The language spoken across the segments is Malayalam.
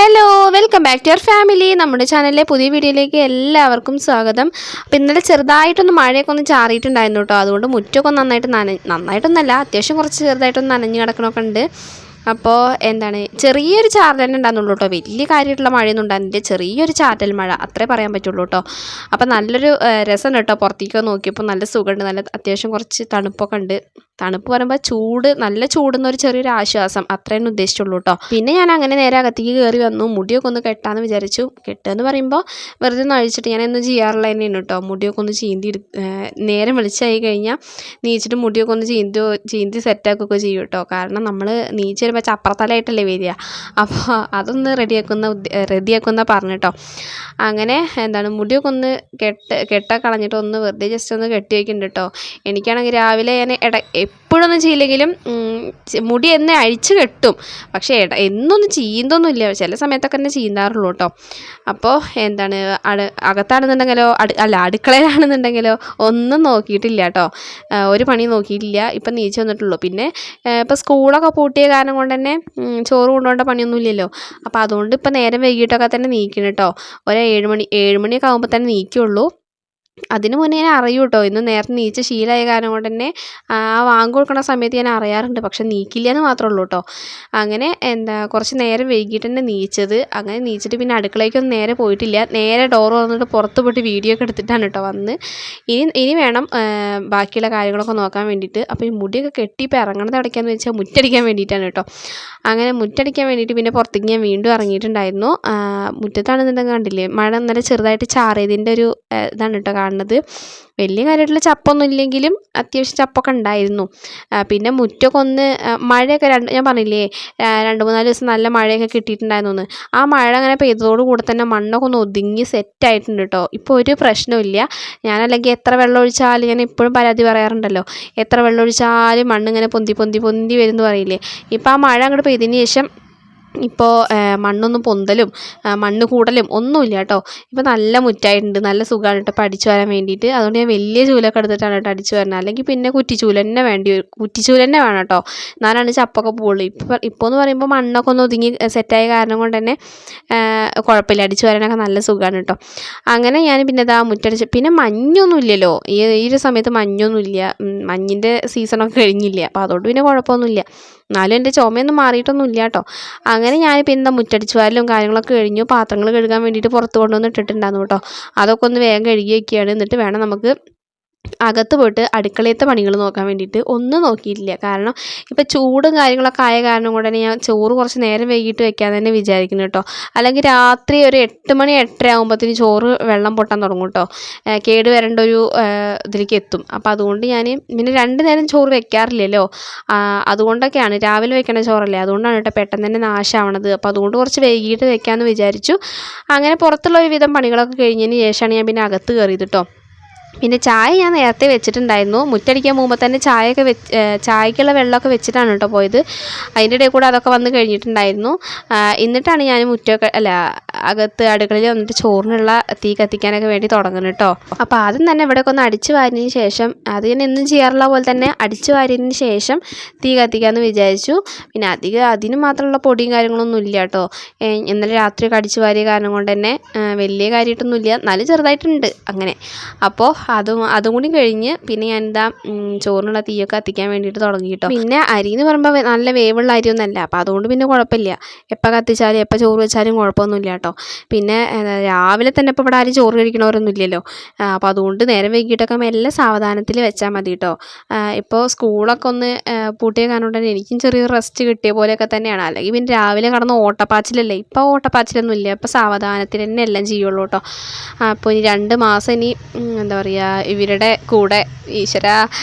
Hello, welcome back to your family. നമ്മുടെ ചാനലിലെ പുതിയ വീഡിയോയിലേക്ക് എല്ലാവർക്കും സ്വാഗതം. അപ്പോൾ ഇന്നലെ ചെറുതായിട്ടൊന്ന് മഴയൊക്കെ ഒന്ന് ചാറിയിട്ടുണ്ടായിരുന്നു കേട്ടോ. അതുകൊണ്ട് മുറ്റമൊക്കെ നന്നായിട്ടൊന്നല്ല, അത്യാവശ്യം കുറച്ച് ചെറുതായിട്ടൊന്ന് നനഞ്ഞ് കിടക്കണമൊക്കെ ഉണ്ട്. അപ്പോൾ ചെറിയൊരു ചാറൽ തന്നെ ഉണ്ടായിരുന്നുള്ളൂ കേട്ടോ. വലിയ കാര്യമായിട്ടുള്ള മഴയൊന്നും ഉണ്ടായിരുന്നില്ല, ചെറിയൊരു ചാറ്റൽ മഴ അത്രേ പറയാൻ പറ്റുള്ളൂ കേട്ടോ. അപ്പോൾ നല്ലൊരു രസമുണ്ട് കേട്ടോ. പുറത്തേക്ക് നോക്കിയപ്പോൾ നല്ല സുഖമുണ്ട്, നല്ല അത്യാവശ്യം കുറച്ച് തണുപ്പൊക്കെ ഉണ്ട്. തണുപ്പ് പറയുമ്പോൾ നല്ല ചൂടുന്നൊരു ചെറിയൊരു ആശ്വാസം അത്രയും ഉദ്ദേശിച്ചുള്ളൂ കേട്ടോ. പിന്നെ ഞാൻ അങ്ങനെ നേരെ അകത്തേക്ക് കയറി വന്നു. മുടിയൊക്കെ ഒന്ന് കെട്ടാമെന്ന് വിചാരിച്ചു. കെട്ടുകയെന്ന് പറയുമ്പോൾ വെറുതെ ഒന്ന് അഴിച്ചിട്ട് ഞാൻ എന്നും ചെയ്യാറുള്ള തന്നെയാണ് കേട്ടോ. മുടിയൊക്കെ ഒന്ന് നേരം വെളിച്ചമായി കഴിഞ്ഞാൽ നീച്ചിട്ട് മുടിയൊക്കെ ഒന്ന് ചീന്തി സെറ്റാക്കുകയൊക്കെ ചെയ്യും കേട്ടോ. കാരണം നമ്മൾ നീച്ച് വരുമ്പോൾ ചപ്പറത്തലായിട്ടല്ലേ വരിക. അപ്പോൾ അതൊന്ന് റെഡിയാക്കുന്ന പറഞ്ഞു കേട്ടോ. അങ്ങനെ മുടിയൊക്കെ ഒന്ന് കെട്ടൊക്കെ കളഞ്ഞിട്ട് ഒന്ന് വെറുതെ ജസ്റ്റ് ഒന്ന് കെട്ടി വയ്ക്കുന്നുണ്ട് കേട്ടോ. എനിക്കാണെങ്കിൽ രാവിലെ ഞാൻ എപ്പോഴൊന്നും ചെയ്യില്ലെങ്കിലും മുടി എന്നെ അഴിച്ച് കെട്ടും. പക്ഷേ എന്നൊന്നും ചീന്തൊന്നുമില്ല, ചില സമയത്തൊക്കെ തന്നെ ചീന്താറുള്ളൂ കേട്ടോ. അപ്പോൾ അകത്താണെന്നുണ്ടെങ്കിലോ അടുക്കളയിലാണെന്നുണ്ടെങ്കിലോ ഒന്നും നോക്കിയിട്ടില്ല കേട്ടോ. ഒരു പണി നോക്കിയിട്ടില്ല. ഇപ്പം നീച്ച് വന്നിട്ടുള്ളൂ. പിന്നെ ഇപ്പോൾ സ്കൂളൊക്കെ പൂട്ടിയ കാരണം കൊണ്ട് തന്നെ ചോറ് കൊണ്ടുപോകേണ്ട പണിയൊന്നും ഇല്ലല്ലോ. അപ്പോൾ അതുകൊണ്ട് ഇപ്പം നേരം വൈകിട്ടൊക്കെ തന്നെ നീക്കണം കേട്ടോ. ഒരു 7 മണിയൊക്കെ ആകുമ്പോൾ തന്നെ നീക്കുള്ളൂ. അതിന് മുന്നേ ഞാൻ അറിയൂ കേട്ടോ. ഇന്ന് നേരത്തെ നീച്ച ശീലമായ കാരണം കൊണ്ട് തന്നെ ആ വാങ്ങ് കൊടുക്കുന്ന സമയത്ത് ഞാൻ അറിയാറുണ്ട്, പക്ഷെ നീക്കില്ല എന്ന് മാത്രമേ ഉള്ളൂ കേട്ടോ. അങ്ങനെ കുറച്ച് നേരം വൈകിട്ട് തന്നെ നീച്ചത്. അങ്ങനെ നീച്ചിട്ട് പിന്നെ അടുക്കളയ്ക്കൊന്നും നേരെ പോയിട്ടില്ല. നേരെ ഡോർ തുറന്നിട്ട് പുറത്ത് പോയിട്ട് വീഡിയോ ഒക്കെ എടുത്തിട്ടാണ് കേട്ടോ വന്ന്. ഇനി വേണം ബാക്കിയുള്ള കാര്യങ്ങളൊക്കെ നോക്കാൻ വേണ്ടിയിട്ട്. അപ്പോൾ ഈ മുടിയൊക്കെ കെട്ടി ഇപ്പോൾ ഇറങ്ങണത് അടയ്ക്കാന്ന് വെച്ചാൽ മുറ്റടിക്കാൻ വേണ്ടിയിട്ടാണ് കേട്ടോ. അങ്ങനെ മുറ്റടിക്കാൻ വേണ്ടിയിട്ട് പിന്നെ പുറത്തേക്ക് ഞാൻ വീണ്ടും ഇറങ്ങിയിട്ടുണ്ടായിരുന്നു. മുറ്റത്താണെന്നുണ്ടെങ്കിൽ കണ്ടില്ലേ, മഴ ഇന്നലെ ചെറുതായിട്ട് ചാറിയതിൻ്റെ ഒരു ഇതാണ് കേട്ടോ കാണുന്നത്. വലിയ കാര്യമായിട്ടുള്ള ചപ്പൊന്നും ഇല്ലെങ്കിലും അത്യാവശ്യം ചപ്പൊക്കെ ഉണ്ടായിരുന്നു. പിന്നെ മുറ്റമൊക്കെ ഒന്ന് മഴയൊക്കെ ഞാൻ പറഞ്ഞില്ലേ 2-3 ദിവസം നല്ല മഴയൊക്കെ കിട്ടിയിട്ടുണ്ടായിരുന്നു. ആ മഴ അങ്ങനെ പെയ്തതോടുകൂടെ തന്നെ മണ്ണൊക്കെ ഒന്ന് ഒതുങ്ങി സെറ്റായിട്ടുണ്ട് കേട്ടോ. ഇപ്പോൾ ഒരു പ്രശ്നമില്ല. ഞാനല്ലെങ്കിൽ എത്ര വെള്ളം ഒഴിച്ചാലും, ഞാൻ എപ്പോഴും പരാതി പറയാറുണ്ടല്ലോ, എത്ര വെള്ളം ഒഴിച്ചാലും മണ്ണിങ്ങനെ പൊന്തി വരുമെന്ന് പറയില്ലേ. ഇപ്പോൾ ആ മഴ അങ്ങോട്ട് പെയ്തതിന് ശേഷം ഇപ്പോൾ മണ്ണൊന്നും പൊന്തലും മണ്ണ് കൂടലും ഒന്നുമില്ല കേട്ടോ. ഇപ്പോൾ നല്ല മുറ്റായിട്ടുണ്ട്, നല്ല സുഖമാണ് കേട്ടോ ഇപ്പോൾ അടിച്ചു വരാൻ വേണ്ടിയിട്ട്. അതുകൊണ്ട് ഞാൻ വലിയ ചൂലൊക്കെ എടുത്തിട്ടാണ് കേട്ടോ അടിച്ചു വരുന്നത്. അല്ലെങ്കിൽ പിന്നെ കുറ്റിച്ചൂല് തന്നെ വേണം കേട്ടോ, എന്നാലാണ് ചപ്പൊക്കെ പോവുള്ളൂ. ഇപ്പോൾ എന്ന് പറയുമ്പോൾ മണ്ണൊക്കെ ഒന്ന് ഒതുങ്ങി സെറ്റായ കാരണം കൊണ്ട് തന്നെ കുഴപ്പമില്ല, അടിച്ചു വരാനൊക്കെ നല്ല സുഖമാണ് കേട്ടോ. അങ്ങനെ ഞാൻ പിന്നെ മുറ്റടിച്ച്, പിന്നെ മഞ്ഞൊന്നും ഇല്ലല്ലോ ഈ ഒരു സമയത്ത്, മഞ്ഞൊന്നുമില്ല, മഞ്ഞിൻ്റെ സീസണൊക്കെ കഴിഞ്ഞില്ല. അപ്പോൾ അതുകൊണ്ട് പിന്നെ കുഴപ്പമൊന്നുമില്ല. എന്നാലും എൻ്റെ ചുമയൊന്നും മാറിയിട്ടൊന്നും ഇല്ല കേട്ടോ. അങ്ങനെ ഞാൻ പിന്നെ മുറ്റടിച്ച് വാരലും കാര്യങ്ങളൊക്കെ കഴിഞ്ഞു. പാത്രങ്ങൾ കഴുകാൻ വേണ്ടിയിട്ട് പുറത്ത് കൊണ്ടുവന്ന് ഇട്ടിട്ടുണ്ടായിരുന്നു കേട്ടോ. അതൊക്കെ ഒന്ന് വേഗം കഴുകി വയ്ക്കുകയാണ്. എന്നിട്ട് വേണം നമുക്ക് അകത്ത് പോയിട്ട് അടുക്കളയത്തെ പണികൾ നോക്കാൻ വേണ്ടിയിട്ട്. ഒന്നും നോക്കിയിട്ടില്ല. കാരണം ഇപ്പോൾ ചൂടും കാര്യങ്ങളൊക്കെ ആയ കാരണം കൊണ്ട് തന്നെ ഞാൻ ചോറ് കുറച്ച് നേരം വൈകിട്ട് വെക്കാൻ തന്നെ വിചാരിക്കുന്നു കേട്ടോ. അല്ലെങ്കിൽ രാത്രി ഒരു 8 മണി 8:30 ആകുമ്പോഴത്തേന് ചോറ് വെള്ളം പൊട്ടാൻ തുടങ്ങും കേട്ടോ. കേട് വരേണ്ട ഒരു ഇതിലേക്ക് എത്തും. അപ്പോൾ അതുകൊണ്ട് ഞാൻ പിന്നെ 2 നേരം ചോറ് വെക്കാറില്ലല്ലോ. അതുകൊണ്ടൊക്കെയാണ്, രാവിലെ വെക്കണ ചോറല്ലേ, അതുകൊണ്ടാണ് കേട്ടോ പെട്ടെന്ന് തന്നെ നാശമാവണത്. അപ്പോൾ അതുകൊണ്ട് കുറച്ച് വൈകിട്ട് വെക്കാമെന്ന് വിചാരിച്ചു. അങ്ങനെ പുറത്തുള്ള ഒരുവിധം പണികളൊക്കെ കഴിഞ്ഞതിന് ശേഷമാണ് ഞാൻ പിന്നെ അകത്ത് കയറിയത് കേട്ടോ. പിന്നെ ചായ ഞാൻ നേരത്തെ വെച്ചിട്ടുണ്ടായിരുന്നു. മുറ്റടിക്കാൻ പോകുമ്പോൾ തന്നെ ചായക്കുള്ള വെള്ളമൊക്കെ വെച്ചിട്ടാണ് കേട്ടോ പോയത്. അതിൻ്റെ ഇടയിൽ കൂടെ അതൊക്കെ വന്ന് കഴിഞ്ഞിട്ടുണ്ടായിരുന്നു. എന്നിട്ടാണ് ഞാൻ അകത്ത് അടുക്കളയിൽ വന്നിട്ട് ചോറിനുള്ള തീ കത്തിക്കാനൊക്കെ വേണ്ടി തുടങ്ങുന്നത് കേട്ടോ. അപ്പോൾ ആദ്യം തന്നെ ഇവിടെയൊക്കെ ഒന്ന് അടിച്ചു വാരിയതിന് ശേഷം, അത് ഞാൻ എന്നും ചെയ്യാറുള്ള പോലെ തന്നെ അടിച്ചു വാരിയതിന് ശേഷം തീ കത്തിക്കാമെന്ന് വിചാരിച്ചു. പിന്നെ അതിന് മാത്രമുള്ള പൊടിയും കാര്യങ്ങളൊന്നും ഇല്ല കേട്ടോ. ഇന്നലെ രാത്രിയൊക്കെ അടിച്ചു വാരിയ കാരണം കൊണ്ട് തന്നെ വലിയ കാര്യമായിട്ടൊന്നുമില്ല, എന്നാലും ചെറുതായിട്ടുണ്ട് അങ്ങനെ. അപ്പോൾ അതും കൂടി കഴിഞ്ഞ് പിന്നെ ഞാനിതാ ചോറിനുള്ള തീയൊക്കെ കത്തിക്കാൻ വേണ്ടിയിട്ട് തുടങ്ങി കേട്ടോ. പിന്നെ അരി എന്ന് പറയുമ്പോൾ നല്ല വേവുള്ള അരിയൊന്നുമല്ല, അപ്പോൾ അതുകൊണ്ട് പിന്നെ കുഴപ്പമില്ല. എപ്പോൾ കത്തിച്ചാലും എപ്പോൾ ചോറ് വെച്ചാലും കുഴപ്പമൊന്നുമില്ല കേട്ടോ. പിന്നെ രാവിലെ തന്നെ ഇപ്പോൾ ഇവിടെ ആരും ചോറ് കഴിക്കണവരൊന്നും ഇല്ലല്ലോ. അപ്പോൾ അതുകൊണ്ട് നേരം വൈകിട്ടൊക്കെ മെല്ലെ സാവധാനത്തിൽ വെച്ചാൽ മതി കേട്ടോ. ഇപ്പോൾ സ്കൂളൊക്കെ ഒന്ന് പൂട്ടിയ കാരണം കൊണ്ട് തന്നെ എനിക്കും ചെറിയൊരു റെസ്റ്റ് കിട്ടിയ പോലെയൊക്കെ തന്നെയാണ്. അല്ലെങ്കിൽ പിന്നെ രാവിലെ കടന്ന് ഓട്ടപ്പാച്ചിലല്ലേ. ഇപ്പോൾ ഓട്ടപ്പാച്ചിലൊന്നും ഇല്ല, ഇപ്പോൾ സാവധാനത്തിൽ തന്നെ എല്ലാം ചെയ്യുള്ളൂ കേട്ടോ. അപ്പോൾ ഇനി 2 മാസം ഇനി ഇവരുടെ കൂടെ ഈശ്വര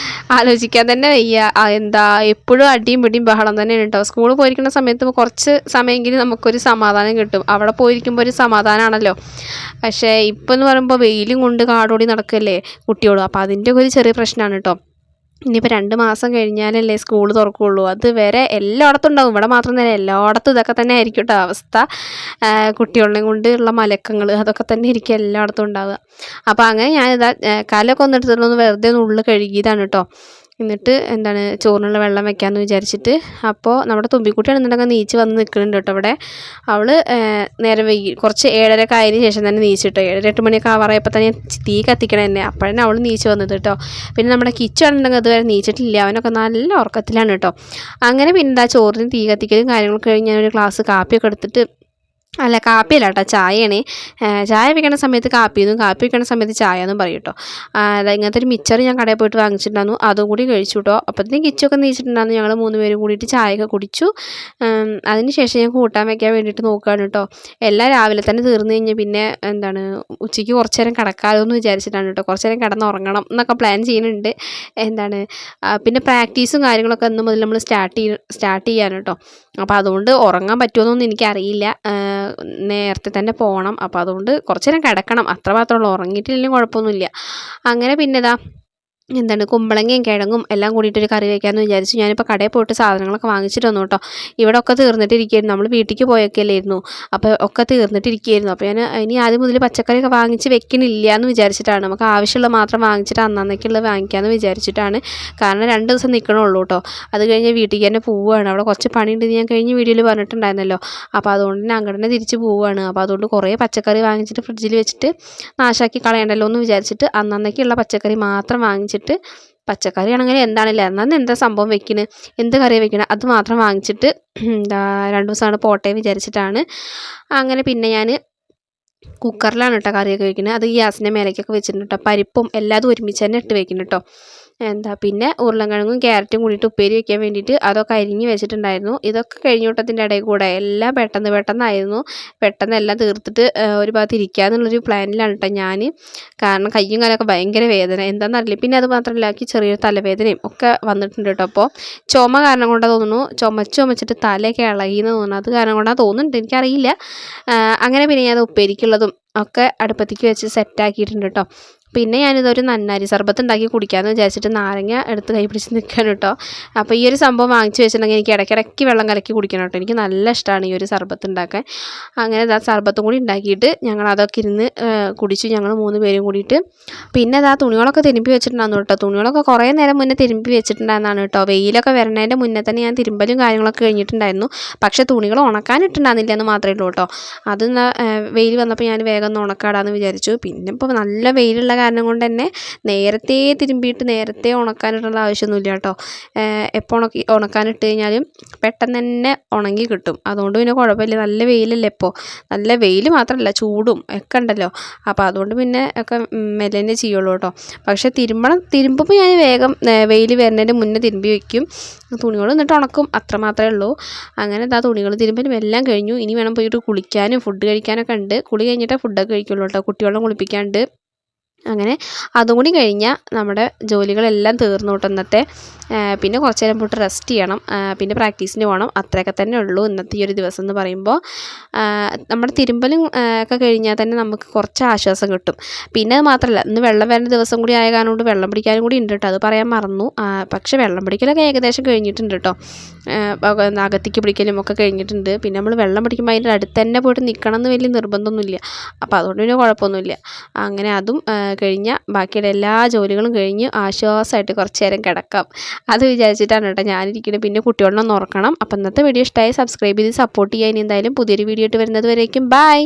ആലോചിക്കാൻ തന്നെ വയ്യ. എപ്പോഴും അടിയും പിടിയും ബഹളം തന്നെയാണ് കേട്ടോ. സ്കൂളിൽ പോയിരിക്കുന്ന സമയത്ത് കുറച്ച് സമയമെങ്കിലും നമുക്കൊരു സമാധാനം കിട്ടും. അവിടെ പോയിരിക്കുമ്പോൾ ഒരു സമാധാനമാണല്ലോ. പക്ഷേ ഇപ്പം എന്ന് പറയുമ്പോൾ വെയിലും കൊണ്ട് കാടോടി നടക്കല്ലേ കുട്ടിയോട്. അപ്പോൾ അതിൻ്റെ ഒരു ചെറിയ പ്രശ്നമാണ് കേട്ടോ. ഇനിയിപ്പോൾ 2 മാസം കഴിഞ്ഞാലല്ലേ സ്കൂൾ തുറക്കുകയുള്ളൂ. അതുവരെ എല്ലായിടത്തും ഉണ്ടാവും, ഇവിടെ മാത്രം തന്നെ എല്ലായിടത്തും ഇതൊക്കെ തന്നെ ആയിരിക്കും കേട്ടോ അവസ്ഥ. കുട്ടികളെയും കൊണ്ടുള്ള മലക്കങ്ങൾ അതൊക്കെ തന്നെ ആയിരിക്കും എല്ലായിടത്തും ഉണ്ടാവുക. അപ്പോൾ അങ്ങനെ ഞാനിതാ കാലൊക്കെ ഒന്ന് എടുത്തിട്ടൊന്ന് വെറുതെ ഉള്ളിൽ കഴുകിയതാണ് കേട്ടോ. എന്നിട്ട് എന്താണ് ചോറിനുള്ള വെള്ളം വെക്കാമെന്ന് വിചാരിച്ചിട്ട്. അപ്പോൾ നമ്മുടെ തുമ്പിക്കുട്ടിയാണെന്നുണ്ടെങ്കിൽ നീച്ച് വന്ന് നിൽക്കുന്നുണ്ട് കേട്ടോ അവിടെ. അവൾ നേരെ വൈകി കുറച്ച് 7:30 ആയതിന് ശേഷം തന്നെ നീച്ച് കേട്ടോ. 7-8 മണിയൊക്കെ ആവാറായപ്പോൾ തന്നെ തീ കത്തിക്കണം തന്നെ. അപ്പോഴാണ് അവൾ നീച്ച് വന്നത് കേട്ടോ. പിന്നെ നമ്മുടെ കിച്ചു ആണെന്നുണ്ടെങ്കിൽ അതുവരെ നീച്ചിട്ടില്ല, അവനൊക്കെ നല്ല ഉറക്കത്തിലാണ് കേട്ടോ. അങ്ങനെ പിന്നെ എന്താ ചോറിന് തീ കത്തിക്കലും കാര്യങ്ങളൊക്കെ കഴിഞ്ഞ് ഞാനൊരു ഗ്ലാസ് കാപ്പിയൊക്കെ എടുത്തിട്ട്, അല്ല കാപ്പിയല്ല കേട്ടോ, ചായയാണ്. ചായ വെക്കണ സമയത്ത് കാപ്പിയെന്നും കാപ്പി വെക്കണ സമയത്ത് ചായ എന്നും പറയും കേട്ടോ. ഇങ്ങനത്തെ ഒരു മിച്ചർ ഞാൻ കടയിൽ പോയിട്ട് വാങ്ങിച്ചിട്ടുണ്ടായിരുന്നു, അതും കൂടി കഴിച്ചു കേട്ടോ. അപ്പോഴത്തേക്കും കിച്ചൊക്കെ നീച്ചിട്ടുണ്ടായിരുന്നു. ഞങ്ങൾ 3 പേരും കൂടിയിട്ട് ചായയൊക്കെ കുടിച്ചു. അതിന് ശേഷം ഞാൻ കൂട്ടാൻ വെക്കാൻ വേണ്ടിയിട്ട് നോക്കുകയാണ് കേട്ടോ. എല്ലാം രാവിലെ തന്നെ തീർന്നു കഴിഞ്ഞാൽ പിന്നെ എന്താണ് ഉച്ചയ്ക്ക് കുറച്ച് നേരം കിടക്കാമല്ലോ എന്ന് വിചാരിച്ചിട്ടാണ് കേട്ടോ. കുറച്ച് നേരം കിടന്നുറങ്ങണം എന്നൊക്കെ പ്ലാൻ ചെയ്യുന്നുണ്ട്. എന്താണ് പിന്നെ പ്രാക്ടീസും കാര്യങ്ങളൊക്കെ ഇന്ന് മുതൽ നമ്മൾ സ്റ്റാർട്ട് ചെയ്യാൻ കേട്ടോ. അപ്പോൾ അതുകൊണ്ട് ഉറങ്ങാൻ പറ്റുമോയെന്നൊന്നും എനിക്കറിയില്ല. നേരത്തെ തന്നെ പോകണം. അപ്പോൾ അതുകൊണ്ട് കുറച്ച് നേരം കിടക്കണം, അത്ര മാത്രമേ ഉള്ളൂ. ഉറങ്ങിയിട്ടില്ലെങ്കിൽ കുഴപ്പമൊന്നുമില്ല. അങ്ങനെ പിന്നെ ഇതാ എന്താണ് കുമ്പളങ്ങയും കിഴങ്ങും എല്ലാം കൂടിയിട്ടൊരു കറി വയ്ക്കാമെന്ന് വിചാരിച്ചു. ഞാനിപ്പോൾ കടയിൽ പോയിട്ട് സാധനങ്ങളൊക്കെ വാങ്ങിച്ചിട്ട് വന്നു കേട്ടോ. ഇവിടെ ഒക്കെ തീർന്നിട്ടിരിക്കുകയായിരുന്നു. നമ്മൾ വീട്ടിലേക്ക് പോയൊക്കെയല്ലായിരുന്നു, അപ്പോൾ ഒക്കെ തീർന്നിട്ടിരിക്കുകയായിരുന്നു. അപ്പോൾ ഞാൻ ഇനി ആദ്യം മുതൽ പച്ചക്കറിയൊക്കെ വാങ്ങിച്ച് വെക്കണില്ല എന്ന് വിചാരിച്ചിട്ടാണ്. നമുക്ക് ആവശ്യമുള്ളത് മാത്രം വാങ്ങിച്ചിട്ട് അന്നന്നേക്കുള്ളത് വാങ്ങിക്കാമെന്ന് വിചാരിച്ചിട്ടാണ്. കാരണം 2 ദിവസം നിൽക്കണുള്ളൂ കേട്ടോ. അത് കഴിഞ്ഞ് വീട്ടിലേക്ക് തന്നെ പോവുകയാണ്. അവിടെ കുറച്ച് പണിയുണ്ടെന്ന് ഞാൻ കഴിഞ്ഞ വീഡിയോയിൽ പറഞ്ഞിട്ടുണ്ടായിരുന്നല്ലോ. അപ്പോൾ അതുകൊണ്ട് തന്നെ അങ്ങോട്ട് തന്നെ തിരിച്ച് പോവുകയാണ്. അപ്പോൾ അതുകൊണ്ട് കുറേ പച്ചക്കറി വാങ്ങിച്ചിട്ട് ഫ്രിഡ്ജിൽ വെച്ചിട്ട് നാശാക്കി കളയണ്ടല്ലോ എന്ന് വിചാരിച്ചിട്ട് അന്നന്നേക്കുള്ള പച്ചക്കറി മാത്രം വാങ്ങിച്ചിട്ട്, പച്ചക്കറി ആണെങ്കിൽ എന്താണല്ലേ അന്നന്ന് എന്താ സംഭവം വെക്കുന്നത്, എന്ത് കറി വെക്കണം അത് മാത്രം വാങ്ങിച്ചിട്ട് 2 ദിവസമാണ് പോട്ടെ വിചാരിച്ചിട്ടാണ്. അങ്ങനെ പിന്നെ ഞാൻ കുക്കറിലാണ് കേട്ടോ കറിയൊക്കെ വെക്കുന്നത്. അത് ഗ്യാസിൻ്റെ മേലേക്കൊക്കെ വെച്ചിട്ടുണ്ട് കേട്ടോ. പരിപ്പും എല്ലാതും ഒരുമിച്ച് തന്നെ ഇട്ട് വെക്കുന്നു കേട്ടോ. പിന്നെ ഉരുളൻകിഴങ്ങും ക്യാരറ്റും കൂടിയിട്ട് ഉപ്പേരി വെക്കാൻ വേണ്ടിയിട്ട് അതൊക്കെ അരിഞ്ഞ് വെച്ചിട്ടുണ്ടായിരുന്നു. ഇതൊക്കെ കഴിഞ്ഞോട്ടത്തിൻ്റെ ഇടയിൽ കൂടെ എല്ലാം പെട്ടെന്നായിരുന്നു. പെട്ടെന്ന് എല്ലാം തീർത്തിട്ട് ഒരു ഭാഗത്ത് ഇരിക്കുക എന്നുള്ളൊരു പ്ലാനിലാണ് കേട്ടോ ഞാൻ. കാരണം കയ്യും കാലൊക്കെ ഭയങ്കര വേദന, എന്താണെന്നറിയില്ല. പിന്നെ അത് മാത്രമല്ല എനിക്ക് ചെറിയൊരു തലവേദനയും ഒക്കെ വന്നിട്ടുണ്ട് കേട്ടോ. അപ്പോൾ ചുമ കാരണം കൊണ്ടാണ് തോന്നുന്നു, ചുമച്ചിട്ട് തലയൊക്കെ ഇളകിയെന്ന് തോന്നുന്നു. അത് കാരണം കൊണ്ടാണ് തോന്നുന്നുണ്ട്, എനിക്കറിയില്ല. അങ്ങനെ പിന്നെ ഞാൻ ഉപ്പേരിക്കുള്ളതും ഒക്കെ അടുപ്പത്തേക്ക് വെച്ച് സെറ്റാക്കിയിട്ടുണ്ട് കേട്ടോ. പിന്നെ ഞാനിതൊരു നന്നാരി സർബത്ത് ഉണ്ടാക്കി കുടിക്കാമെന്ന് വിചാരിച്ചിട്ട് നാരങ്ങ എടുത്ത് കൈ പിടിച്ച് നിൽക്കുകയാണ് കേട്ടോ. അപ്പോൾ ഈ ഒരു സംഭവം വാങ്ങിച്ച് വെച്ചിട്ടുണ്ടെങ്കിൽ എനിക്ക് ഇടയ്ക്കിടയ്ക്ക് വെള്ളം കലക്കി കുടിക്കണം കേട്ടോ. എനിക്ക് നല്ല ഇഷ്ടമാണ് ഈ ഒരു സർബത്ത് ഉണ്ടാക്കാൻ. അങ്ങനെ സർബത്തും കൂടി ഉണ്ടാക്കിയിട്ട് ഞങ്ങൾ അതൊക്കെ ഇരുന്ന് കുടിച്ചു, ഞങ്ങൾ 3 പേരും കൂടിയിട്ട്. പിന്നെ തുണികളൊക്കെ തിരുമ്പി വെച്ചിട്ടുണ്ടായിരുന്നു കേട്ടോ. തുണികളൊക്കെ കുറേ നേരം മുന്നേ തിരുമ്പി വെച്ചിട്ടുണ്ടായിരുന്നതാണ് കേട്ടോ. വെയിലൊക്കെ വരണതിൻ്റെ മുന്നേ തന്നെ ഞാൻ തിരുമ്പലും കാര്യങ്ങളൊക്കെ കഴിഞ്ഞിട്ടുണ്ടായിരുന്നു. പക്ഷേ തുണികൾ ഉണക്കാനിട്ടുണ്ടായിരുന്നില്ല എന്ന് മാത്രമേ ഉള്ളൂ കേട്ടോ. അത് വെയിൽ വന്നപ്പോൾ ഞാൻ വേഗം ഒന്ന് ഉണക്കാടാന്ന് വിചാരിച്ചു. പിന്നെ ഇപ്പോൾ നല്ല വെയിലുള്ള കാരണം കൊണ്ട് തന്നെ നേരത്തെ തിരുമ്പിയിട്ട് നേരത്തെ ഉണക്കാനിട്ടുള്ള ആവശ്യമൊന്നുമില്ല കേട്ടോ. എപ്പോൾ ഉണക്കാനിട്ട് കഴിഞ്ഞാലും പെട്ടെന്ന് തന്നെ ഉണങ്ങി കിട്ടും. അതുകൊണ്ട് പിന്നെ കുഴപ്പമില്ല. നല്ല വെയിലല്ലേ ഇപ്പോൾ, നല്ല വെയിൽ മാത്രമല്ല ചൂടും ഒക്കെ ഉണ്ടല്ലോ. അപ്പോൾ അതുകൊണ്ട് പിന്നെ ഒക്കെ മെല്ലെ ചെയ്യുള്ളൂ കേട്ടോ. പക്ഷേ തിരുമ്പുമ്പോൾ ഞാൻ വേഗം വെയിൽ വരുന്നതിൻ്റെ മുന്നേ തിരുമ്പി വയ്ക്കും. തുണികൾ എന്നിട്ട് ഉണക്കും, അത്ര മാത്രമേ ഉള്ളൂ. അങ്ങനെ തുണികൾ തിരുമ്പലും എല്ലാം കഴിഞ്ഞു. ഇനി വേണം പോയിട്ട് കുളിക്കാനും ഫുഡ് കഴിക്കാനൊക്കെ ഉണ്ട്. കുളി കഴിഞ്ഞിട്ടേ ഫുഡൊക്കെ കഴിക്കുള്ളൂ കേട്ടോ. കുട്ടികളെ കുളിപ്പിക്കാനുണ്ട്. അങ്ങനെ അതും കൂടി കഴിഞ്ഞാൽ നമ്മുടെ ജോലികളെല്ലാം തീർന്നു കേട്ടോ ഇന്നത്തെ. പിന്നെ കുറച്ച് നേരം പോയിട്ട് റെസ്റ്റ് ചെയ്യണം, പിന്നെ പ്രാക്ടീസിന് പോകണം. അത്രയൊക്കെ തന്നെ ഉള്ളൂ ഇന്നത്തെ ഈ ഒരു ദിവസം എന്ന് പറയുമ്പോൾ. നമ്മുടെ തിരുമ്പലും ഒക്കെ കഴിഞ്ഞാൽ തന്നെ നമുക്ക് കുറച്ച് ആശ്വാസം കിട്ടും. പിന്നെ അത് മാത്രമല്ല, ഇന്ന് വെള്ളം വരേണ്ട ദിവസം കൂടി ആയ കാരണം കൊണ്ട് വെള്ളം പിടിക്കാനും കൂടി ഉണ്ട് കേട്ടോ. അത് പറയാൻ മറന്നു. പക്ഷേ വെള്ളം പിടിക്കലൊക്കെ ഏകദേശം കഴിഞ്ഞിട്ടുണ്ട് കേട്ടോ. അകത്തേക്ക് പിടിക്കലും ഒക്കെ കഴിഞ്ഞിട്ടുണ്ട്. പിന്നെ നമ്മൾ വെള്ളം പിടിക്കുമ്പോൾ അതിൻ്റെ അടുത്ത് തന്നെ പോയിട്ട് നിൽക്കണം എന്ന് വലിയ നിർബന്ധമൊന്നുമില്ല. അപ്പോൾ അതുകൊണ്ട് പിന്നെ കുഴപ്പമൊന്നുമില്ല. അങ്ങനെ അതും കഴിഞ്ഞാൽ ബാക്കിയുടെ എല്ലാ ജോലികളും കഴിഞ്ഞ് ആശ്വാസമായിട്ട് കുറച്ച് നേരം കിടക്കാം, അത് വിചാരിച്ചിട്ടാണ് കേട്ടോ ഞാനിരിക്കുന്നത്. പിന്നെ കുട്ടികളൊന്നും ഉറക്കണം. അപ്പോൾ ഇന്നത്തെ വീഡിയോ ഇഷ്ടമായി സബ്സ്ക്രൈബ് ചെയ്ത് സപ്പോർട്ട് ചെയ്യാൻ. ഇനി എന്തായാലും പുതിയൊരു വീഡിയോ ആയിട്ട് വരുന്നത് വരേക്കും ബൈ.